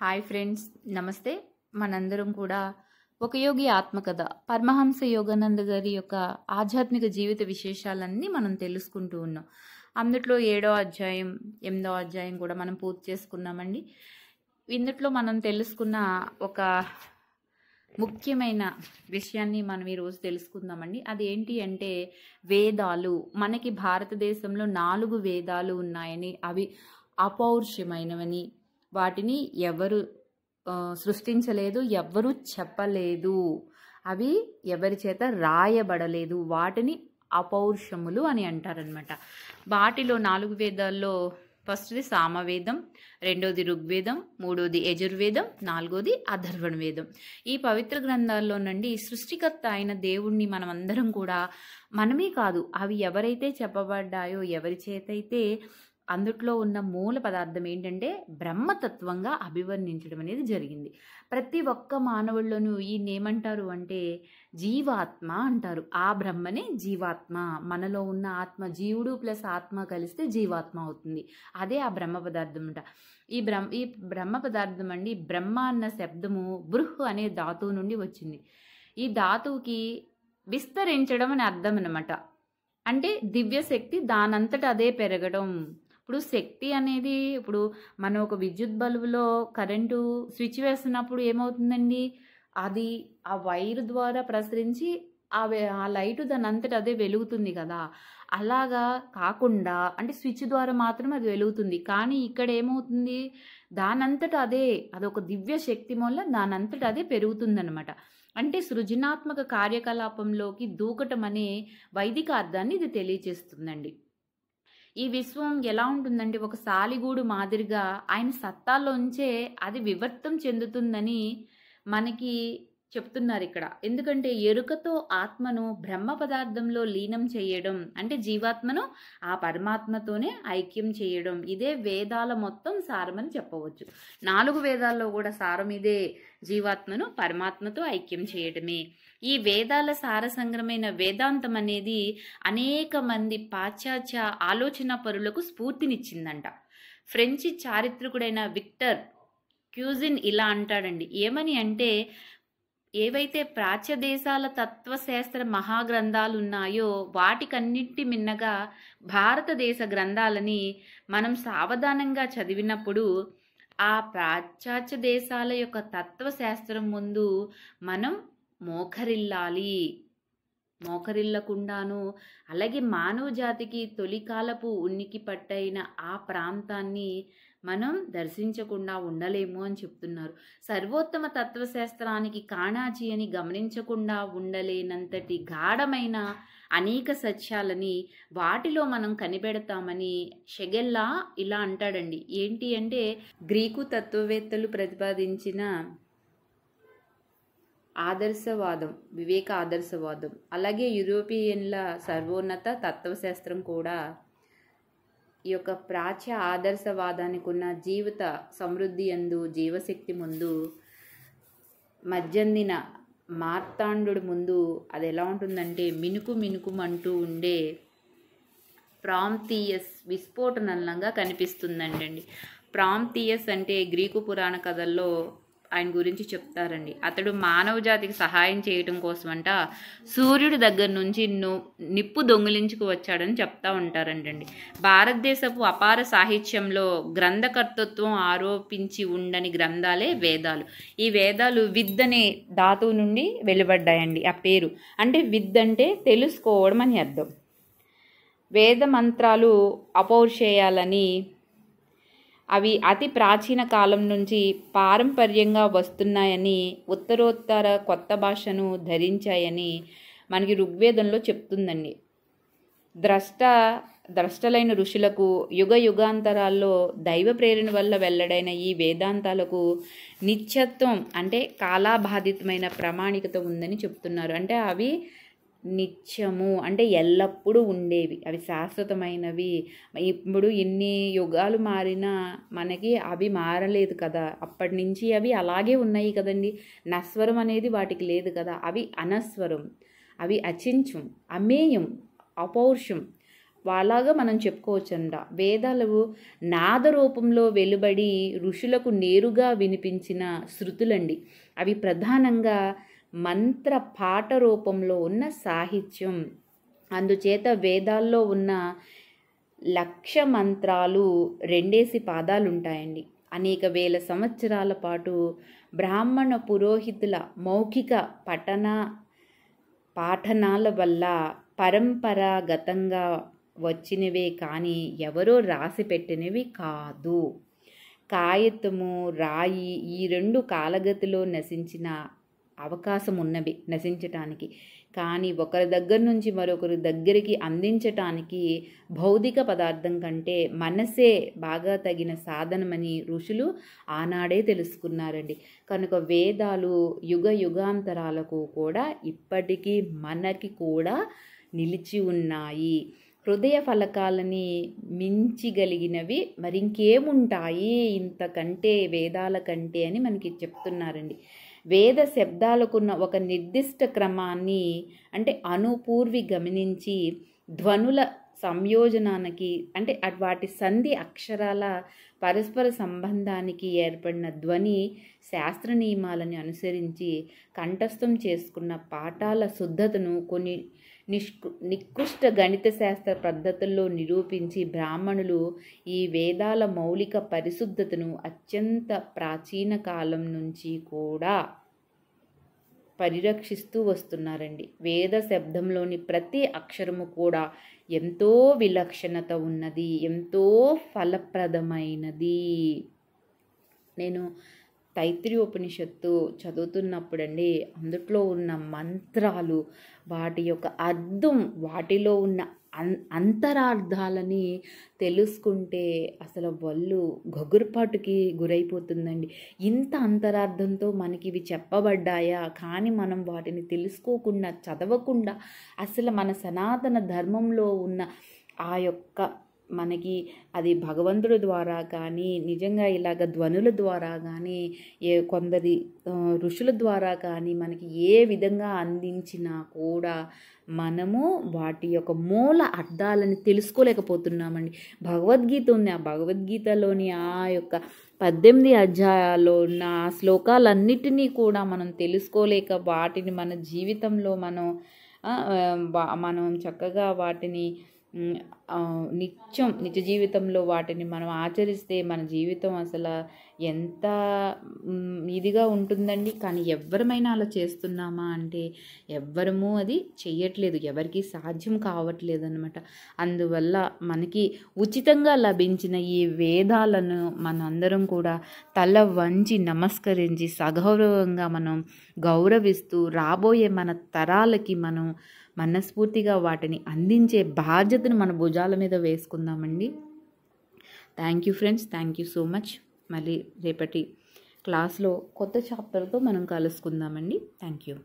Hi friends, నమస్తే. మనందరం కూడా ఒక యోగి ఆత్మకథ పరమహంస యోగానంద గారి యొక్క ఆధ్యాత్మిక జీవిత విశేషాలన్నీ మనం తెలుసుకుంటూ ఉన్నాం. అందుట్లో 7వ అధ్యాయం 8వ అధ్యాయం కూడా మనం పూర్తి చేసుకున్నామండి. ఇందుట్లో మనం తెలుసుకున్న ఒక ముఖ్యమైన విషయాన్ని మనం ఈరోజు తెలుసుకుందామండి. అది ఏంటి అంటే వేదాలు. మనకి భారతదేశంలో 4 వేదాలు ఉన్నాయని, అవి అపౌరుషమైనవని, వాటిని ఎవరు సృష్టించలేదు, ఎవ్వరూ చెప్పలేదు, అవి ఎవరి చేత రాయబడలేదు, వాటిని అపౌరుషములు అని అంటారనమాట. వాటిలో 4 వేదాల్లో ఫస్ట్ది సామవేదం, రెండోది ఋగ్వేదం, మూడోది యజుర్వేదం, నాలుగోది అథర్వణ వేదం. ఈ పవిత్ర గ్రంథాల్లో నుండి సృష్టికర్త అయిన దేవుణ్ణి మనం అందరం కూడా, మనమే కాదు, అవి ఎవరైతే చెప్పబడ్డాయో, ఎవరి చేతైతే అందుట్లో ఉన్న మూల పదార్థం ఏంటంటే బ్రహ్మతత్వంగా అభివర్ణించడం అనేది జరిగింది. ప్రతి ఒక్క మానవుల్లోనూ ఏమంటారు అంటే జీవాత్మ అంటారు. ఆ బ్రహ్మనే జీవాత్మ. మనలో ఉన్న ఆత్మ, జీవుడు ప్లస్ ఆత్మ కలిస్తే జీవాత్మ అవుతుంది. అదే ఆ బ్రహ్మ పదార్థం అంట. ఈ బ్రహ్మ పదార్థం అండి, బ్రహ్మ అన్న శబ్దము బృహ్ అనే ధాతువు నుండి వచ్చింది. ఈ ధాతువుకి విస్తరించడం అని అర్థం అన్నమాట. అంటే దివ్యశక్తి దానంతట అదే పెరగడం. ఇప్పుడు శక్తి అనేది, ఇప్పుడు మనం ఒక విద్యుత్ బల్బులో కరెంటు స్విచ్ వేస్తున్నప్పుడు ఏమవుతుందండి, అది ఆ వైర్ ద్వారా ప్రసరించి ఆ లైటు దాని అంతట అదే వెలుగుతుంది కదా. అలాగా కాకుండా, అంటే స్విచ్ ద్వారా మాత్రమే అది వెలుగుతుంది. కానీ ఇక్కడ ఏమవుతుంది, దానంతట అదే, అదొక దివ్య శక్తి వల్ల దానంతట అదే పెరుగుతుందన్నమాట. అంటే సృజనాత్మక కార్యకలాపంలోకి దూకటం అనే వైదిక అర్థాన్ని ఇది తెలియచేస్తుందండి. ఈ విశ్వం ఎలా ఉంటుందంటే ఒక సాలిగూడు మాదిరిగా ఆయన సత్తాలోంచే అది వివర్తం చెందుతుందని మనకి చెప్తున్నారు ఇక్కడ. ఎందుకంటే ఎరుకతో ఆత్మను బ్రహ్మ పదార్థంలో లీనం చేయడం, అంటే జీవాత్మను ఆ పరమాత్మతోనే ఐక్యం చేయడం, ఇదే వేదాల మొత్తం సారమని చెప్పవచ్చు. 4 వేదాల్లో కూడా సారం ఇదే, జీవాత్మను పరమాత్మతో ఐక్యం చేయడమే. ఈ వేదాల సార సంగ్రమైన వేదాంతం అనేది అనేక మంది పాశ్చాత్య ఆలోచన పరులకు స్ఫూర్తినిచ్చిందంట. ఫ్రెంచి చారిత్రకుడైన విక్టర్ క్యూజిన్ ఇలా అంటాడండి. ఏమని అంటే, ఏవైతే ప్రాచ్య దేశాల తత్వశాస్త్ర మహాగ్రంథాలు ఉన్నాయో వాటికన్నింటి మిన్నగా భారతదేశ గ్రంథాలని మనం సావధానంగా చదివినప్పుడు ఆ పాశ్చాత్య దేశాల యొక్క తత్వశాస్త్రం ముందు మనం మోకరిల్లకుండాను, అలాగే మానవ జాతికి తొలికాలపు ఉనికి పట్టైన ఆ ప్రాంతాన్ని మనం దర్శించకుండా ఉండలేము అని చెప్తున్నారు. సర్వోత్తమ తత్వశాస్త్రానికి కాణాచి అని గమనించకుండా ఉండలేనంతటి గాఢమైన అనేక సత్యాలని వాటిలో మనం కనిపెడతామని షెగెల్లా ఇలా అంటాడండి. ఏంటి అంటే, గ్రీకు తత్వవేత్తలు ప్రతిపాదించిన ఆదర్శవాదం, వివేక ఆదర్శవాదం, అలాగే యూరోపియన్ల సర్వోన్నత తత్వశాస్త్రం కూడా ఈ యొక్క ప్రాచ్య ఆదర్శవాదానికి ఉన్న జీవిత సమృద్ధి యందు, జీవశక్తి ముందు, మధ్యందిన మార్తాండు ముందు అది ఎలా ఉంటుందంటే మినుకుమంటూ ఉండే ప్రాంతీయస్ విస్ఫోటనంగా కనిపిస్తుందండి. ప్రాంతీయస్ అంటే గ్రీకు పురాణ కథల్లో ఆయన గురించి చెప్తారండి. అతడు మానవ జాతికి సహాయం చేయటం కోసమంట సూర్యుడి దగ్గర నుంచి నిప్పు దొంగిలించుకు వచ్చాడని చెప్తా ఉంటారంటండి. భారతదేశపు అపార సాహిత్యంలో గ్రంథకర్తృత్వం ఆరోపించి ఉండని గ్రంథాలే వేదాలు. ఈ వేదాలు విద్ అనే ధాతువు నుండి వెలువడ్డాయండి. ఆ పేరు అంటే విద్ అంటే తెలుసుకోవడం అని అర్థం. వేద మంత్రాలు అపౌరుషేయాలని, అవి అతి ప్రాచీన కాలం నుంచి పారంపర్యంగా వస్తున్నాయని, ఉత్తరోత్తర కొత్త భాషను ధరించాయని మనకి ఋగ్వేదంలో చెప్తుందండి. ద్రష్టలైన ఋషులకు యుగ యుగాంతరాల్లో దైవ ప్రేరణ వల్ల వెల్లడైన ఈ వేదాంతాలకు నిత్యత్వం అంటే కాలాబాధితమైన ప్రామాణికత ఉందని చెప్తున్నారు. అంటే అవి నిత్యము అంటే ఎల్లప్పుడూ ఉండేవి, అవి శాశ్వతమైనవి. ఇప్పుడు ఎన్ని యుగాలు మారినా మనకి అవి మారలేదు కదా, అప్పటి నుంచి అవి అలాగే ఉన్నాయి కదండి. నస్వరం అనేది వాటికి లేదు కదా, అవి అనస్వరం, అవి అచించం, అమేయం, అపౌరుషం, అలాగా మనం చెప్పుకోవచ్చంట. వేదాలు నాద రూపంలో వెలువడి ఋషులకు నేరుగా వినిపించిన శృతులండి. అవి ప్రధానంగా మంత్ర పాట రూపంలో ఉన్న సాహిత్యం. అందుచేత వేదాల్లో ఉన్న లక్ష మంత్రాలు 2 పాదాలు ఉంటాయండి. అనేక వేల సంవత్సరాల పాటు బ్రాహ్మణ పురోహితుల మౌఖిక పాఠనాల వల్ల పరంపరాగతంగా వచ్చినవే కానీ ఎవరో రాసి పెట్టినవి కాదు. కాగితము, రాయి ఈ 2 కాలగతిలో నశించిన అవకాశం ఉన్నవి నశించటానికి. కానీ ఒకరి దగ్గర నుంచి మరొకరి దగ్గరికి అందించటానికి భౌతిక పదార్థం కంటే మనసే బాగా తగిన సాధనమని ఋషులు ఆనాడే తెలుసుకున్నారండి. కనుక వేదాలు యుగ యుగాంతరాలకు కూడా ఇప్పటికీ మనకి కూడా నిలిచి ఉన్నాయి. హృదయ ఫలకాలని మించగలిగినవి మరింకేముంటాయి ఇంతకంటే వేదాల కంటే అని మనకి చెప్తున్నారండి. వేద శబ్దాలకున్న ఒక నిర్దిష్ట క్రమాన్ని అంటే అనుపూర్వి గమనించి ధ్వనుల సంయోజనానికి అంటే వాటి సంధి అక్షరాల పరస్పర సంబంధానికి ఏర్పడిన ధ్వని శాస్త్ర నియమాలను అనుసరించి కంఠస్థం చేసుకున్న పాఠాల శుద్ధతను కొన్ని నికృష్ట గణిత శాస్త్ర పద్ధతుల్లో నిరూపించి బ్రాహ్మణులు ఈ వేదాల మౌలిక పరిశుద్ధతను అత్యంత ప్రాచీన కాలం నుంచి కూడా పరిరక్షిస్తూ వస్తున్నారండి. వేద శబ్దంలోని ప్రతి అక్షరము కూడా ఎంతో విలక్షణత ఉన్నది, ఎంతో ఫలప్రదమైనది. నేను తైత్రీయోపనిషత్తు చదువుతున్నప్పుడండి అందుట్లో ఉన్న మంత్రాలు, వాటి యొక్క అర్థం, వాటిలో ఉన్న అంతరార్థాలని తెలుసుకుంటే అసలు వాళ్ళు గగురుపాటుకి గురైపోతుందండి. ఇంత అంతరార్థంతో మనకి ఇవి చెప్పబడ్డాయా, కానీ మనం వాటిని తెలుసుకోకుండా చదవకుండా అసలు మన సనాతన ధర్మంలో ఉన్న ఆ యొక్క మనకి అది భగవంతుడి ద్వారా కానీ నిజంగా ఇలాగ ధ్వనుల ద్వారా కానీ కొందరి ఋషుల ద్వారా కానీ మనకి ఏ విధంగా అందించినా కూడా మనము వాటి యొక్క మూల అర్థాలను తెలుసుకోలేకపోతున్నామండి. భగవద్గీత ఉంది, ఆ భగవద్గీతలోని ఆ యొక్క 18 అధ్యాయాల్లో ఉన్న ఆ శ్లోకాలన్నిటినీ కూడా మనం తెలుసుకోలేక వాటిని మన జీవితంలో మనం చక్కగా వాటిని నిత్య జీవితంలో వాటిని మనం ఆచరిస్తే మన జీవితం అసలు ఎంత ఇదిగా ఉంటుందండి. కానీ ఎవరమైనా అలా చేస్తున్నామా అంటే ఎవ్వరము అది చెయ్యట్లేదు, ఎవరికి సాధ్యం కావట్లేదు అనమాట. అందువల్ల మనకి ఉచితంగా లభించిన ఈ వేదాలను మనందరం కూడా తల వంచి నమస్కరించి సగౌరవంగా మనం గౌరవిస్తూ రాబోయే మన తరాలకి మనం మనస్ఫూర్తిగా వాటిని అందించే బాధ్యతను మన భుజాల మీద వేసుకుందామండి. Thank you friends, thank you so much. మళ్ళీ రేపటి క్లాస్లో కొత్త చాప్టర్తో మనం కలుసుకుందామండి. Thank you.